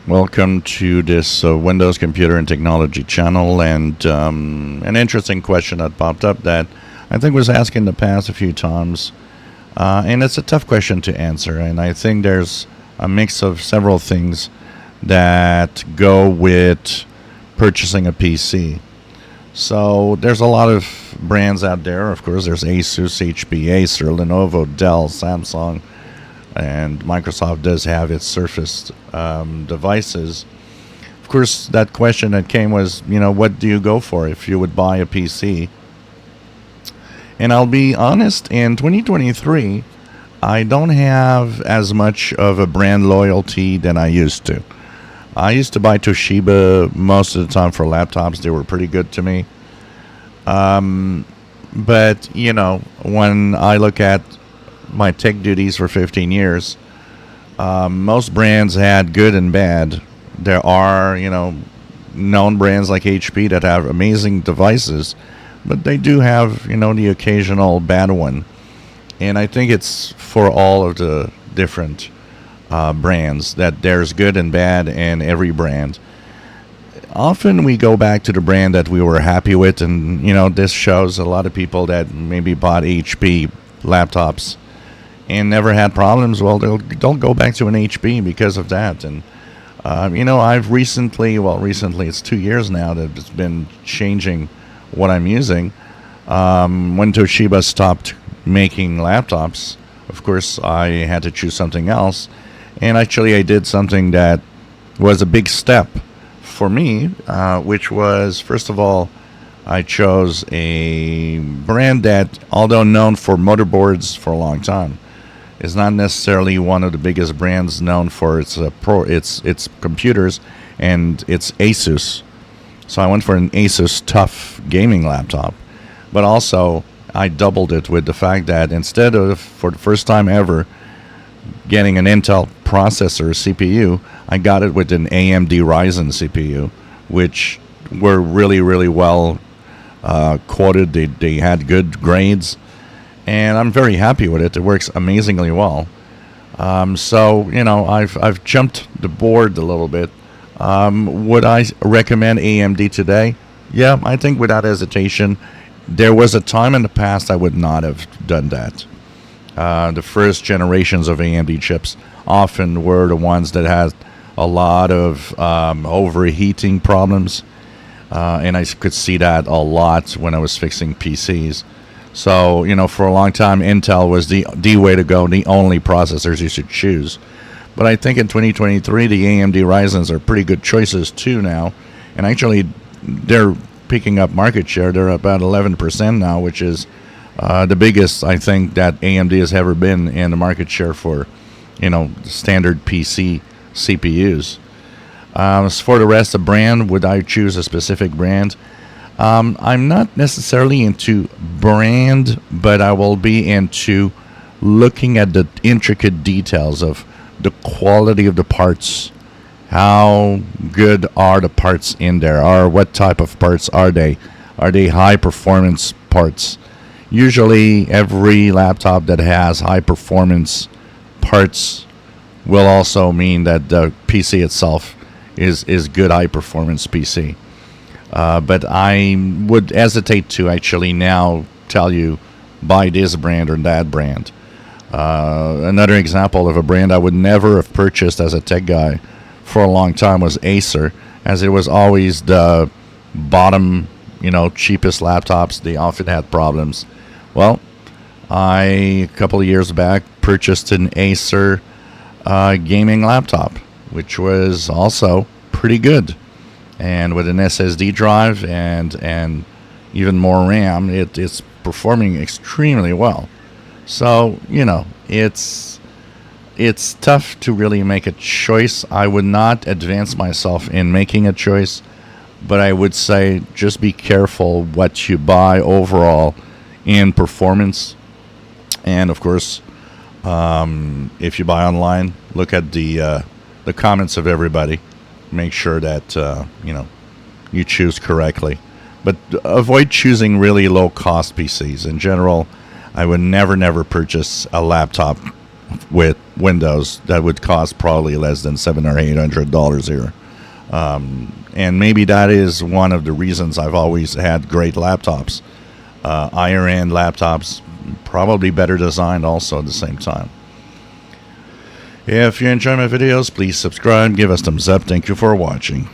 Welcome to this Windows Computer and Technology channel. And an interesting question that popped up that I think was asked in the past a few times. And it's a tough question to answer. And I think there's a mix of several things that go with purchasing a PC. So there's a lot of brands out there. Of course, there's Asus, HP, Acer, Lenovo, Dell, Samsung, and Microsoft does have its Surface devices. Of course, that question that came was, what do you go for if you would buy a PC? And I'll be honest, in 2023, I don't have as much of a brand loyalty than I used to. I used to buy Toshiba most of the time for laptops. They were pretty good to me. But, when I look at my tech duties for 15 years, most brands had good and bad. There are, known brands like HP that have amazing devices, but they do have, the occasional bad one. And I think it's for all of the different brands that there's good and bad in every brand. Often we go back to the brand that we were happy with, and this shows a lot of people that maybe bought HP laptops and never had problems. Well, they'll go back to an HP because of that. And I've recently it's 2 years now that it's been changing what I'm using. When Toshiba stopped making laptops, of course I had to choose something else. And actually, I did something that was a big step for me, which was, first of all, I chose a brand that, although known for motherboards for a long time, is not necessarily one of the biggest brands known for its computers, and it's Asus. So I went for an Asus TUF gaming laptop, but also I doubled it with the fact that instead of, for the first time ever, getting an Intel processor CPU, I got it with an AMD Ryzen CPU, which were really, really well quoted. They had good grades, and I'm very happy with it. It works amazingly well. So I've jumped the board a little bit. Would I recommend AMD today? Yeah, I think without hesitation. There was a time in the past I would not have done that. The first generations of AMD chips often were the ones that had a lot of overheating problems, and I could see that a lot when I was fixing PCs. So, for a long time, Intel was the way to go, the only processors you should choose. But I think in 2023, the AMD Ryzens are pretty good choices too now, and actually, they're picking up market share. They're about 11% now, which is the biggest, I think, that AMD has ever been in the market share for, standard PC CPUs. As for the rest of the brand, would I choose a specific brand? I'm not necessarily into brand, but I will be into looking at the intricate details of the quality of the parts. How good are the parts in there? Or what type of parts are they? Are they high performance parts? Usually every laptop that has high performance parts will also mean that the PC itself is good high performance PC. But I would hesitate to actually now tell you buy this brand or that brand. Another example of a brand I would never have purchased as a tech guy for a long time was Acer, as it was always the bottom, cheapest laptops. They often had problems. Well, a couple of years back, purchased an Acer gaming laptop, which was also pretty good. And with an SSD drive and even more RAM, it's performing extremely well. So, it's tough to really make a choice. I would not advance myself in making a choice, but I would say just be careful what you buy overall in performance. And of course, if you buy online, look at the comments of everybody. Make sure that you choose correctly. But avoid choosing really low-cost PCs. In general, I would never purchase a laptop with Windows that would cost probably less than $700 or $800 here. And maybe that is one of the reasons I've always had great laptops. Higher end laptops, probably better designed also at the same time. If you enjoy my videos, please subscribe, give us thumbs up. Thank you for watching.